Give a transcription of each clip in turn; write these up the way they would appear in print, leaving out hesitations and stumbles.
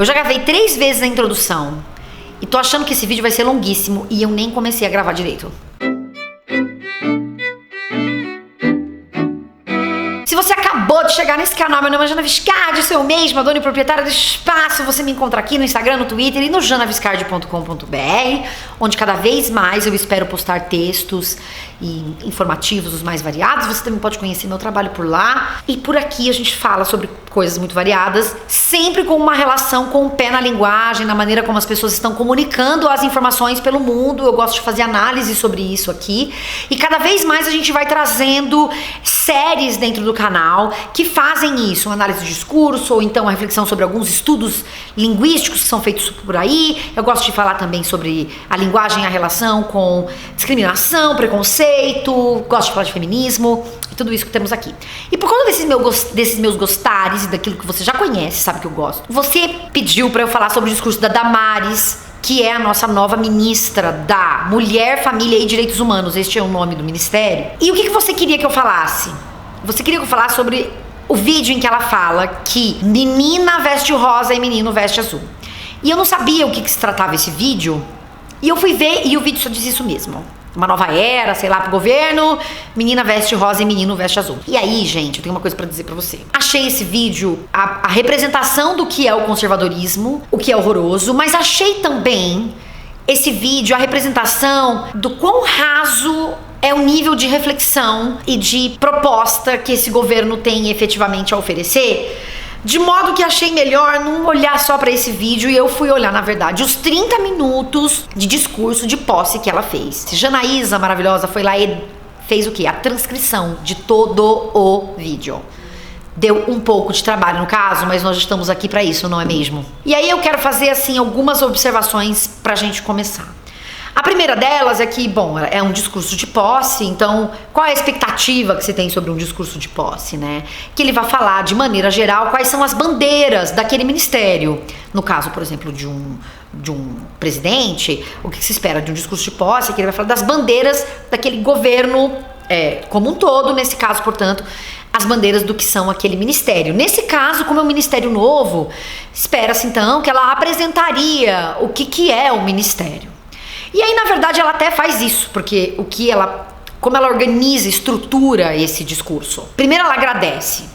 Eu já gravei 3 vezes a introdução e tô achando que esse vídeo vai ser longuíssimo e eu nem comecei a gravar direito. Se você acabou de chegar nesse canal, meu nome é Jana Viscardi, sou eu mesma, dona e proprietária do espaço. Você me encontra aqui no Instagram, no Twitter e no janaviscardi.com.br, onde cada vez mais eu espero postar textos e informativos os mais variados. Você também pode conhecer meu trabalho por lá. E por aqui a gente fala sobre coisas muito variadas, sempre com uma relação com o pé na linguagem, na maneira como as pessoas estão comunicando as informações pelo mundo. Eu gosto de fazer análise sobre isso aqui. E cada vez mais a gente vai trazendo séries dentro do canal que fazem isso, uma análise de discurso ou então uma reflexão sobre alguns estudos linguísticos que são feitos por aí. Eu gosto de falar também sobre a linguagem e a relação com discriminação, preconceito, gosto de falar de feminismo e tudo isso que temos aqui. E por conta desses meus gostares e daquilo que você já conhece, sabe que eu gosto, você pediu pra eu falar sobre o discurso da Damares, que é a nossa nova ministra da Mulher, Família e Direitos Humanos. Este é o nome do ministério. E o que você queria que eu falasse? Você queria que eu falasse sobre o vídeo em que ela fala que menina veste rosa e menino veste azul. E eu não sabia o que se tratava esse vídeo. E eu fui ver e o vídeo só diz isso mesmo. Uma nova era, sei lá, pro governo, menina veste rosa e menino veste azul. E aí, gente, eu tenho uma coisa pra dizer pra você. Achei esse vídeo a representação do que é o conservadorismo, o que é horroroso, mas achei também esse vídeo a representação do quão raso é o nível de reflexão e de proposta que esse governo tem efetivamente a oferecer. De modo que achei melhor não olhar só pra esse vídeo e eu fui olhar, na verdade, os 30 minutos de discurso de posse que ela fez. Janaísa, maravilhosa, foi lá e fez o quê? A transcrição de todo o vídeo. Deu um pouco de trabalho no caso, mas nós estamos aqui pra isso, não é mesmo? E aí eu quero fazer, assim, algumas observações pra gente começar. A primeira delas é que, bom, é um discurso de posse, então qual é a expectativa que você tem sobre um discurso de posse, né? Que ele vai falar, de maneira geral, quais são as bandeiras daquele ministério. No caso, por exemplo, de um presidente, o que se espera de um discurso de posse é que ele vai falar das bandeiras daquele governo como um todo, nesse caso, portanto, as bandeiras do que são aquele ministério. Nesse caso, como é um ministério novo, espera-se então que ela apresentaria o que é o ministério. E aí, na verdade, ela até faz isso, porque como ela organiza, estrutura esse discurso. Primeiro ela agradece.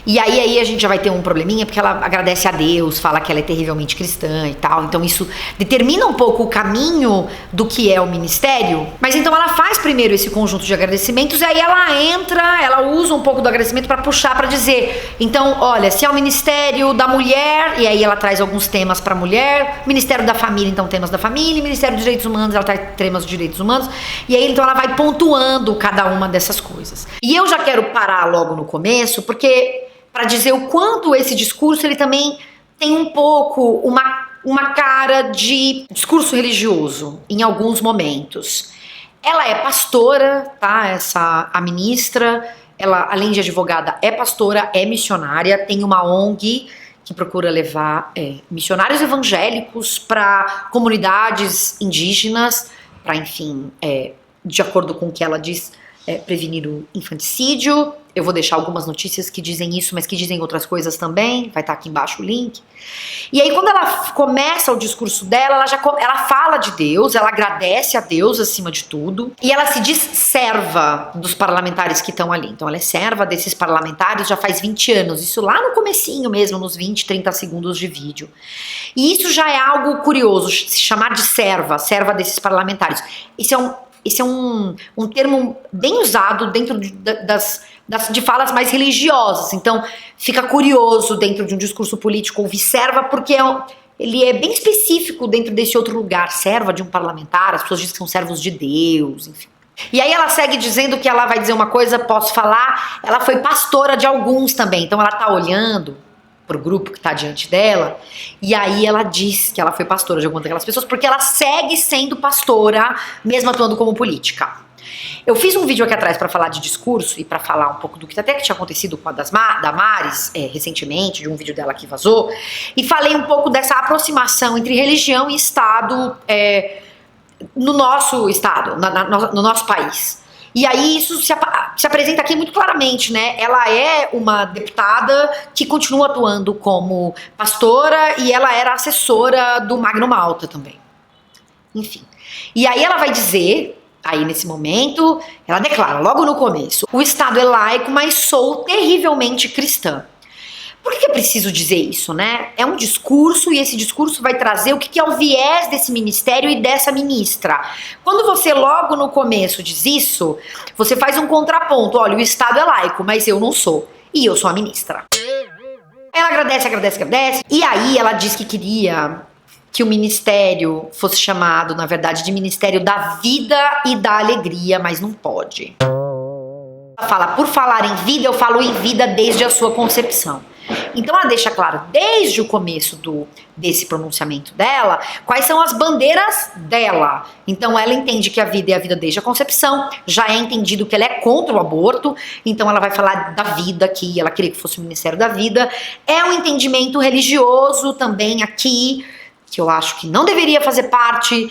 E aí a gente já vai ter um probleminha, porque ela agradece a Deus, fala que ela é terrivelmente cristã e tal. Então isso determina um pouco o caminho do que é o ministério. Mas então ela faz primeiro esse conjunto de agradecimentos e aí ela usa um pouco do agradecimento para puxar, para dizer, então, olha, se é o Ministério da Mulher, e aí ela traz alguns temas para mulher, Ministério da Família, então temas da família, Ministério dos Direitos Humanos, ela traz temas dos direitos humanos, e aí então ela vai pontuando cada uma dessas coisas. E eu já quero parar logo no começo, porque para dizer o quanto esse discurso ele também tem um pouco uma cara de discurso religioso em alguns momentos. Ela é pastora, tá? A ministra, ela além de advogada é pastora, é missionária, tem uma ONG que procura levar missionários evangélicos para comunidades indígenas, para enfim, de acordo com o que ela diz, prevenir o infanticídio. Eu vou deixar algumas notícias que dizem isso, mas que dizem outras coisas também. Vai estar aqui embaixo o link. E aí, quando ela começa o discurso dela, ela fala de Deus, ela agradece a Deus acima de tudo. E ela se diz serva dos parlamentares que estão ali. Então, ela é serva desses parlamentares já faz 20 anos. Isso lá no comecinho mesmo, nos 20, 30 segundos de vídeo. E isso já é algo curioso, se chamar de serva desses parlamentares. Esse é um termo bem usado dentro de falas mais religiosas. Então, fica curioso dentro de um discurso político ouvir serva, porque ele é bem específico dentro desse outro lugar. Serva de um parlamentar, as pessoas dizem que são servos de Deus, enfim. E aí ela segue dizendo que ela vai dizer uma coisa, posso falar, ela foi pastora de alguns também. Então ela tá olhando pro grupo que tá diante dela, e aí ela diz que ela foi pastora de algumas daquelas pessoas, porque ela segue sendo pastora, mesmo atuando como política. Eu fiz um vídeo aqui atrás para falar de discurso e para falar um pouco do que até que tinha acontecido com a Damares recentemente, de um vídeo dela que vazou, e falei um pouco dessa aproximação entre religião e Estado no nosso Estado, no nosso país. E aí isso se apresenta aqui muito claramente, né? Ela é uma deputada que continua atuando como pastora e ela era assessora do Magno Malta também. Enfim. E aí ela vai dizer, aí nesse momento, ela declara logo no começo: o Estado é laico, mas sou terrivelmente cristã. Por que é preciso dizer isso, né? É um discurso e esse discurso vai trazer o que é o viés desse ministério e dessa ministra. Quando você logo no começo diz isso, você faz um contraponto. Olha, o Estado é laico, mas eu não sou. E eu sou a ministra. Ela agradece. E aí ela diz que queria que o ministério fosse chamado, na verdade, de Ministério da Vida e da Alegria, mas não pode. Ela fala, por falar em vida, eu falo em vida desde a sua concepção. Então ela deixa claro, desde o começo desse pronunciamento dela, quais são as bandeiras dela. Então ela entende que a vida é a vida desde a concepção, já é entendido que ela é contra o aborto, então ela vai falar da vida aqui, ela queria que fosse o Ministério da Vida. É um entendimento religioso também aqui, que eu acho que não deveria fazer parte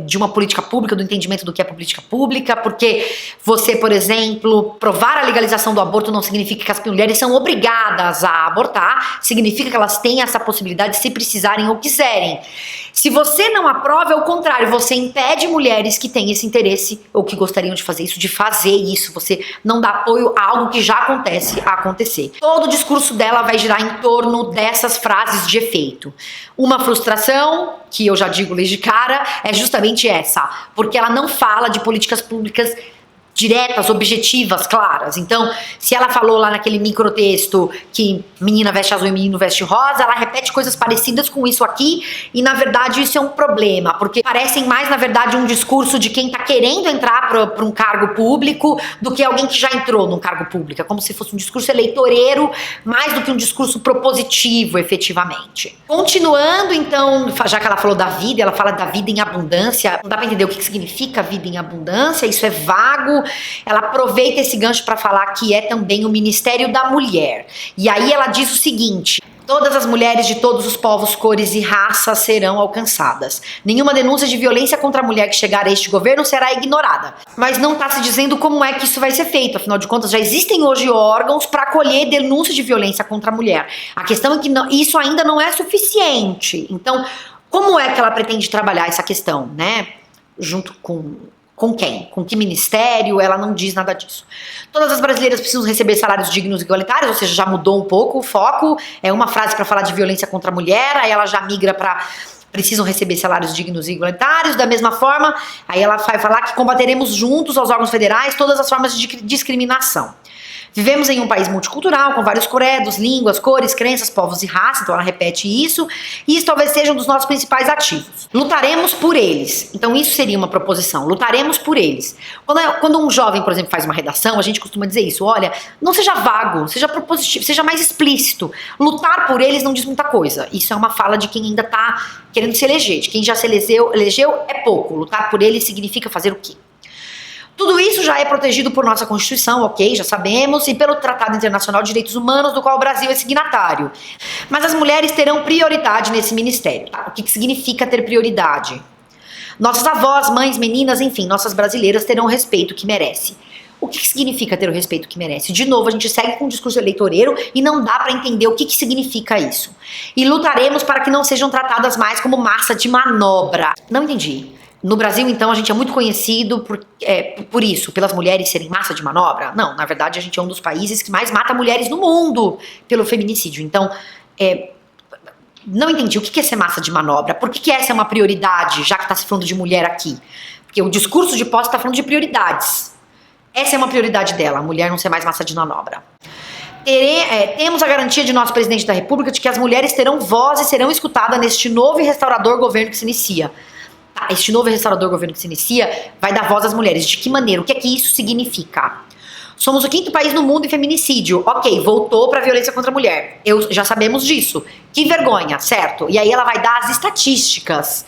de uma política pública, do entendimento do que é política pública, porque você, por exemplo, provar a legalização do aborto não significa que as mulheres são obrigadas a abortar, significa que elas têm essa possibilidade se precisarem ou quiserem. Se você não aprova, é o contrário, você impede mulheres que têm esse interesse ou que gostariam de fazer isso, você não dá apoio a algo que já acontece a acontecer. Todo o discurso dela vai girar em torno dessas frases de efeito. Uma frustração, que eu já digo desde cara, é justamente essa, porque ela não fala de políticas públicas diretas, objetivas, claras. Então, se ela falou lá naquele microtexto que menina veste azul e menino veste rosa, ela repete coisas parecidas com isso aqui, e na verdade isso é um problema, porque parecem mais, na verdade, um discurso de quem tá querendo entrar para um cargo público do que alguém que já entrou num cargo público. É como se fosse um discurso eleitoreiro, mais do que um discurso propositivo, efetivamente. Continuando, então, já que ela falou da vida, ela fala da vida em abundância, não dá pra entender o que significa vida em abundância, isso é vago. Ela aproveita esse gancho para falar que é também o Ministério da Mulher. E aí ela diz o seguinte: todas as mulheres de todos os povos, cores e raças serão alcançadas. Nenhuma denúncia de violência contra a mulher que chegar a este governo será ignorada. Mas não está se dizendo como é que isso vai ser feito. Afinal de contas, já existem hoje órgãos para acolher denúncias de violência contra a mulher. A questão é que isso ainda não é suficiente. Então, como é que ela pretende trabalhar essa questão, né? Junto com quem? Com que ministério? Ela não diz nada disso. Todas as brasileiras precisam receber salários dignos e igualitários, ou seja, já mudou um pouco o foco. É uma frase para falar de violência contra a mulher, aí ela já migra para precisam receber salários dignos e igualitários. Da mesma forma, aí ela vai falar que combateremos juntos aos órgãos federais todas as formas de discriminação. Vivemos em um país multicultural, com vários credos, línguas, cores, crenças, povos e raças, então ela repete isso, e isso talvez seja um dos nossos principais ativos. Lutaremos por eles. Então isso seria uma proposição, lutaremos por eles. Quando um jovem, por exemplo, faz uma redação, a gente costuma dizer isso: olha, não seja vago, seja propositivo, seja mais explícito. Lutar por eles não diz muita coisa. Isso é uma fala de quem ainda está querendo se eleger, de quem já se elegeu é pouco. Lutar por eles significa fazer o quê? Tudo isso já é protegido por nossa Constituição, ok, já sabemos, e pelo Tratado Internacional de Direitos Humanos, do qual o Brasil é signatário. Mas as mulheres terão prioridade nesse ministério. Tá? O que significa ter prioridade? Nossas avós, mães, meninas, enfim, nossas brasileiras terão o respeito que merece. O que significa ter o respeito que merece? De novo, a gente segue com um discurso eleitoreiro e não dá para entender o que significa isso. E lutaremos para que não sejam tratadas mais como massa de manobra. Não entendi. No Brasil, então, a gente é muito conhecido por isso, pelas mulheres serem massa de manobra? Não, na verdade, a gente é um dos países que mais mata mulheres no mundo pelo feminicídio. Então, não entendi o que é ser massa de manobra. Por que essa é uma prioridade, já que está se falando de mulher aqui? Porque o discurso de posse está falando de prioridades. Essa é uma prioridade dela, a mulher não ser mais massa de manobra. Temos a garantia de nosso presidente da República de que as mulheres terão voz e serão escutadas neste novo e restaurador governo que se inicia. Este novo e restaurador governo que se inicia vai dar voz às mulheres. De que maneira? O que é que isso significa? Somos o 5º país no mundo em feminicídio. Ok, voltou para a violência contra a mulher. Já sabemos disso. Que vergonha, certo? E aí ela vai dar as estatísticas.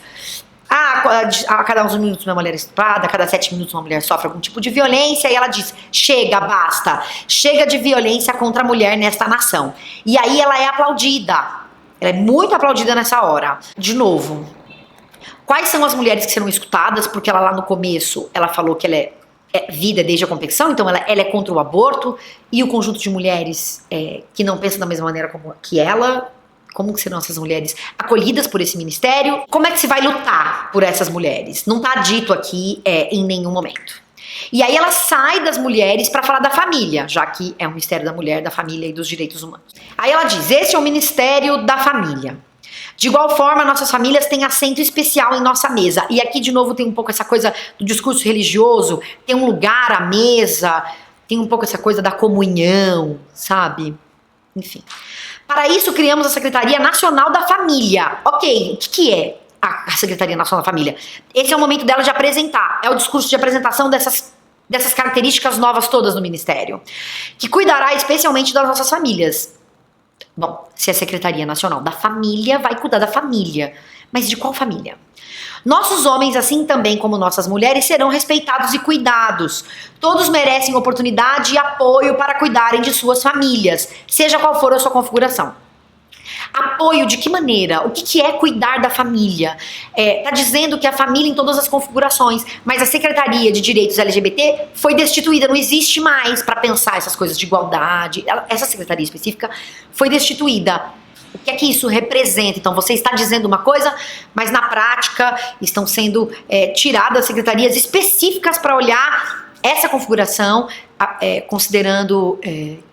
A cada 11 minutos uma mulher é estuprada, a cada 7 minutos uma mulher sofre algum tipo de violência, e ela diz: chega, basta, chega de violência contra a mulher nesta nação. E aí ela é aplaudida. Ela é muito aplaudida nessa hora. De novo, quais são as mulheres que serão escutadas? Porque ela lá no começo, ela falou que ela é vida desde a concepção, então ela é contra o aborto, e o conjunto de mulheres que não pensam da mesma maneira que ela. Como que serão essas mulheres acolhidas por esse ministério? Como é que se vai lutar por essas mulheres? Não está dito aqui em nenhum momento. E aí ela sai das mulheres para falar da família, já que é o Ministério da Mulher, da Família e dos Direitos Humanos. Aí ela diz, esse é o Ministério da Família. De igual forma, nossas famílias têm assento especial em nossa mesa. E aqui, de novo, tem um pouco essa coisa do discurso religioso, tem um lugar à mesa, tem um pouco essa coisa da comunhão, sabe? Enfim. Para isso, criamos a Secretaria Nacional da Família. Ok, o que é a Secretaria Nacional da Família? Esse é o momento dela de apresentar. É o discurso de apresentação dessas características novas todas no Ministério. Que cuidará especialmente das nossas famílias. Bom, se é a Secretaria Nacional da Família, vai cuidar da família. Mas de qual família? Nossos homens, assim também como nossas mulheres, serão respeitados e cuidados. Todos merecem oportunidade e apoio para cuidarem de suas famílias, seja qual for a sua configuração. Apoio de que maneira? O que é cuidar da família? Tá dizendo que a família em todas as configurações, mas a Secretaria de Direitos LGBT foi destituída, não existe mais para pensar essas coisas de igualdade. Essa secretaria específica foi destituída. O que é que isso representa? Então, você está dizendo uma coisa, mas na prática estão sendo tiradas secretarias específicas para olhar essa configuração, considerando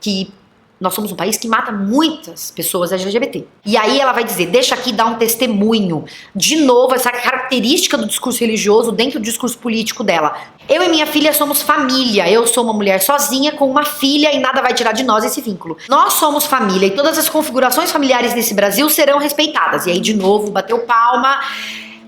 que nós somos um país que mata muitas pessoas LGBT. E aí ela vai dizer, deixa aqui dar um testemunho. De novo, essa característica do discurso religioso dentro do discurso político dela. Eu e minha filha somos família. Eu sou uma mulher sozinha com uma filha e nada vai tirar de nós esse vínculo. Nós somos família e todas as configurações familiares nesse Brasil serão respeitadas. E aí, de novo, bateu palma.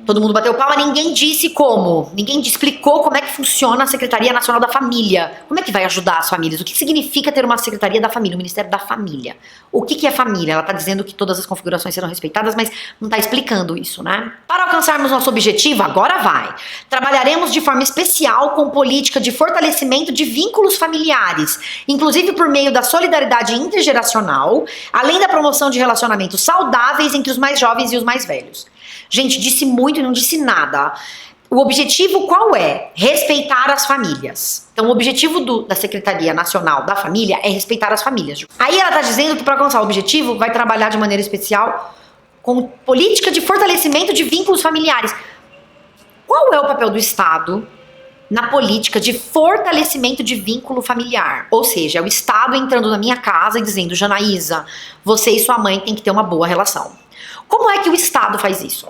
Todo mundo bateu palma, ninguém disse como. Ninguém explicou como é que funciona a Secretaria Nacional da Família. Como é que vai ajudar as famílias? O que significa ter uma Secretaria da Família, o Ministério da Família? O que é família? Ela está dizendo que todas as configurações serão respeitadas, mas não está explicando isso, né? Para alcançarmos nosso objetivo, agora vai. Trabalharemos de forma especial com política de fortalecimento de vínculos familiares, inclusive por meio da solidariedade intergeracional, além da promoção de relacionamentos saudáveis entre os mais jovens e os mais velhos. Gente, disse muito e não disse nada. O objetivo qual é? Respeitar as famílias. Então, o objetivo da Secretaria Nacional da Família é respeitar as famílias. Aí ela está dizendo que para alcançar o objetivo vai trabalhar de maneira especial com política de fortalecimento de vínculos familiares. Qual é o papel do Estado na política de fortalecimento de vínculo familiar? Ou seja, é o Estado entrando na minha casa e dizendo, Janaísa, você e sua mãe têm que ter uma boa relação. Como é que o Estado faz isso?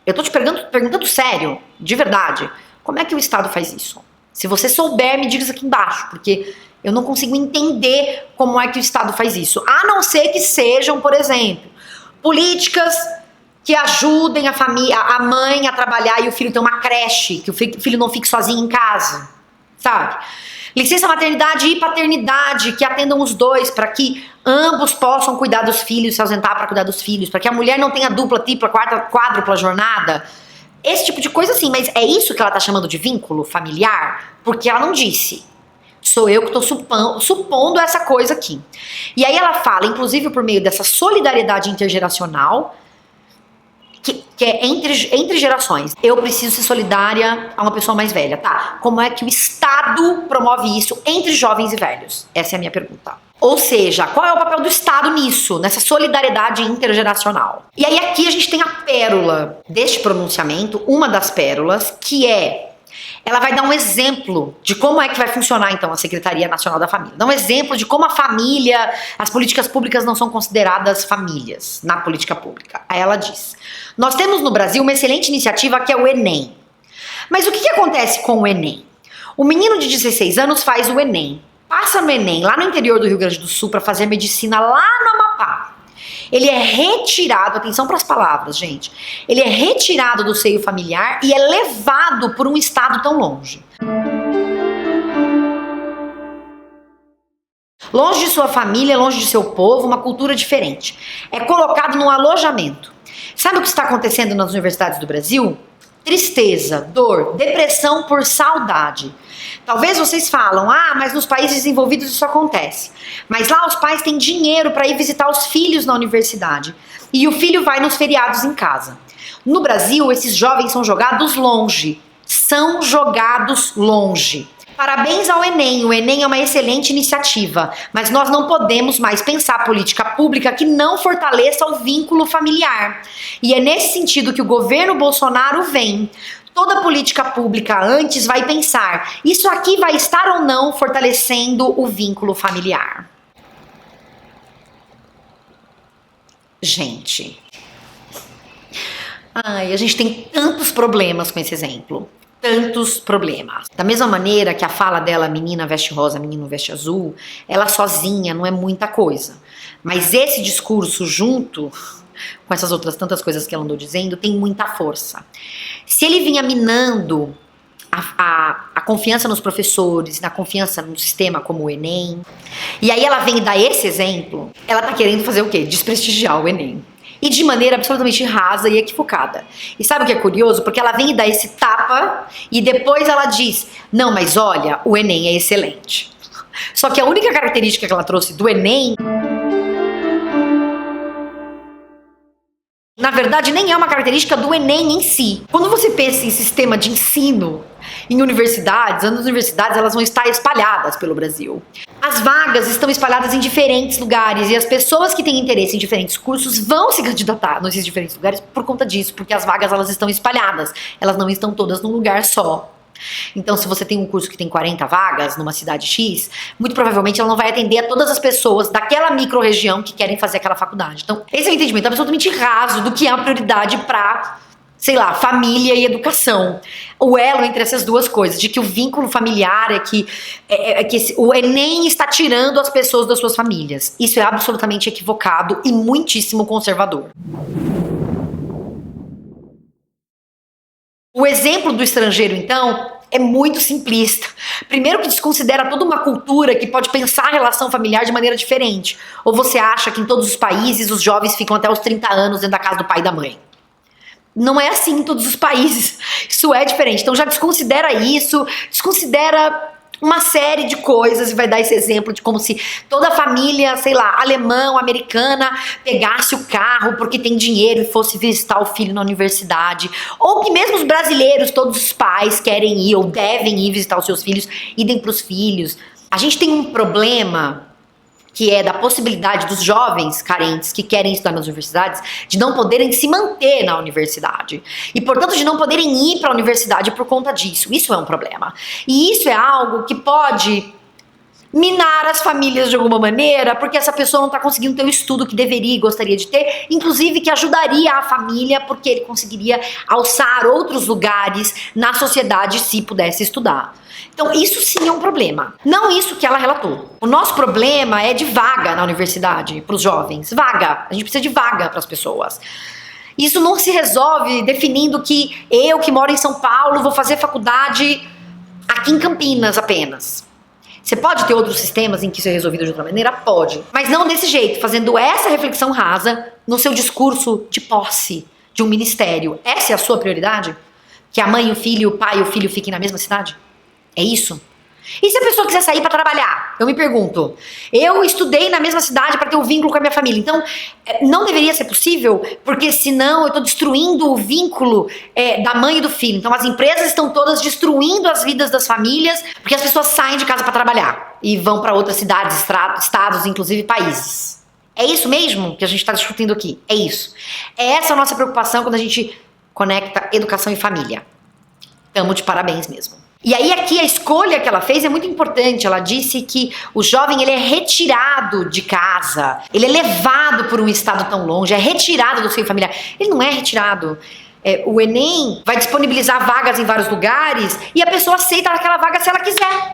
Eu tô te perguntando sério, de verdade. Como é que o Estado faz isso? Se você souber, me diga isso aqui embaixo, porque eu não consigo entender como é que o Estado faz isso. A não ser que sejam, por exemplo, políticas que ajudem a família, a mãe a trabalhar e o filho ter uma creche, que o filho não fique sozinho em casa, sabe? Licença maternidade e paternidade, que atendam os dois, para que ambos possam cuidar dos filhos, se ausentar para cuidar dos filhos, para que a mulher não tenha dupla, tripla, quádrupla jornada. Esse tipo de coisa assim, mas é isso que ela tá chamando de vínculo familiar? Porque ela não disse. Sou eu que tô supondo essa coisa aqui. E aí ela fala, inclusive por meio dessa solidariedade intergeracional, que é entre gerações. Eu preciso ser solidária a uma pessoa mais velha, tá? Como é que o Estado promove isso entre jovens e velhos? Essa é a minha pergunta. Ou seja, qual é o papel do Estado nisso, nessa solidariedade intergeracional? E aí aqui a gente tem a pérola deste pronunciamento, uma das pérolas, que ela vai dar um exemplo de como é que vai funcionar então a Secretaria Nacional da Família. Dá um exemplo de como a família, as políticas públicas não são consideradas famílias na política pública. Aí ela diz, nós temos no Brasil uma excelente iniciativa que é o Enem. Mas o que acontece com o Enem? O menino de 16 anos faz o Enem, passa no Enem lá no interior do Rio Grande do Sul para fazer medicina lá no Amapá. Ele é retirado, atenção para as palavras, gente. Ele é retirado do seio familiar e é levado por um estado tão longe. Longe de sua família, longe de seu povo, uma cultura diferente. É colocado num alojamento. Sabe o que está acontecendo nas universidades do Brasil? Tristeza, dor, depressão por saudade. Talvez vocês falam, mas nos países desenvolvidos isso acontece. Mas lá os pais têm dinheiro para ir visitar os filhos na universidade. E o filho vai nos feriados em casa. No Brasil, esses jovens são jogados longe. Parabéns ao Enem. O Enem é uma excelente iniciativa, mas nós não podemos mais pensar política pública que não fortaleça o vínculo familiar. E é nesse sentido que o governo Bolsonaro vem. Toda política pública antes vai pensar, isso aqui vai estar ou não fortalecendo o vínculo familiar. Gente, a gente tem tantos problemas com esse exemplo. Tantos problemas. Da mesma maneira que a fala dela, menina veste rosa, menino veste azul, ela sozinha não é muita coisa. Mas esse discurso junto com essas outras tantas coisas que ela andou dizendo, tem muita força. Se ele vinha minando a confiança nos professores, na confiança no sistema como o Enem, e aí ela vem dar esse exemplo, ela tá querendo fazer o quê? Desprestigiar o Enem. E de maneira absolutamente rasa e equivocada. E sabe o que é curioso? Porque ela vem e dá esse tapa e depois ela diz, não, mas olha, o Enem é excelente. Só que a única característica que ela trouxe do Enem, na verdade, nem é uma característica do Enem em si. Quando você pensa em sistema de ensino, em universidades, as universidades elas vão estar espalhadas pelo Brasil. As vagas estão espalhadas em diferentes lugares e as pessoas que têm interesse em diferentes cursos vão se candidatar nesses diferentes lugares por conta disso, porque as vagas elas estão espalhadas, elas não estão todas num lugar só. Então, se você tem um curso que tem 40 vagas numa cidade X, muito provavelmente ela não vai atender a todas as pessoas daquela micro-região que querem fazer aquela faculdade. Então, esse é um entendimento absolutamente raso do que é a prioridade para, sei lá, família e educação. O elo entre essas duas coisas, de que o vínculo familiar o Enem está tirando as pessoas das suas famílias. Isso é absolutamente equivocado e muitíssimo conservador. O exemplo do estrangeiro, então, é muito simplista. Primeiro que desconsidera toda uma cultura que pode pensar a relação familiar de maneira diferente. Ou você acha que em todos os países os jovens ficam até os 30 anos dentro da casa do pai e da mãe? Não é assim em todos os países. Isso é diferente. Então já desconsidera isso, desconsidera uma série de coisas e vai dar esse exemplo de como se toda a família, sei lá, alemã ou americana pegasse o carro porque tem dinheiro e fosse visitar o filho na universidade. Ou que mesmo os brasileiros, todos os pais querem ir ou devem ir visitar os seus filhos, idem para os filhos. A gente tem um problema que é da possibilidade dos jovens carentes que querem estudar nas universidades de não poderem se manter na universidade. E, portanto, de não poderem ir para a universidade por conta disso. Isso é um problema. E isso é algo que pode minar as famílias de alguma maneira, porque essa pessoa não está conseguindo ter o estudo que deveria e gostaria de ter, inclusive que ajudaria a família, porque ele conseguiria alçar outros lugares na sociedade se pudesse estudar. Então isso sim é um problema, não isso que ela relatou. O nosso problema é de vaga na universidade para os jovens, vaga, a gente precisa de vaga para as pessoas. Isso não se resolve definindo que eu que moro em São Paulo vou fazer faculdade aqui em Campinas apenas. Você pode ter outros sistemas em que isso é resolvido de outra maneira? Pode. Mas não desse jeito, fazendo essa reflexão rasa no seu discurso de posse de um ministério. Essa é a sua prioridade? Que a mãe e o filho, o pai e o filho fiquem na mesma cidade? É isso? E se a pessoa quiser sair para trabalhar? Eu me pergunto. Eu estudei na mesma cidade para ter um vínculo com a minha família. Então, não deveria ser possível? Porque senão eu estou destruindo o vínculo da mãe e do filho. Então, as empresas estão todas destruindo as vidas das famílias porque as pessoas saem de casa para trabalhar e vão para outras cidades, estados, inclusive países. É isso mesmo que a gente está discutindo aqui? É isso. É essa a nossa preocupação quando a gente conecta educação e família. Tamo de parabéns mesmo. E aí aqui a escolha que ela fez é muito importante. Ela disse que o jovem ele é retirado de casa, ele é levado por um estado tão longe, é retirado do seio familiar. Ele não é retirado. O Enem vai disponibilizar vagas em vários lugares e a pessoa aceita aquela vaga se ela quiser.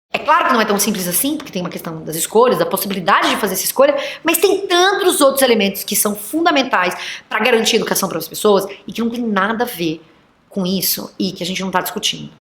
É claro que não é tão simples assim, porque tem uma questão das escolhas, da possibilidade de fazer essa escolha, mas tem tantos outros elementos que são fundamentais para garantir educação para as pessoas e que não tem nada a ver com isso e que a gente não está discutindo.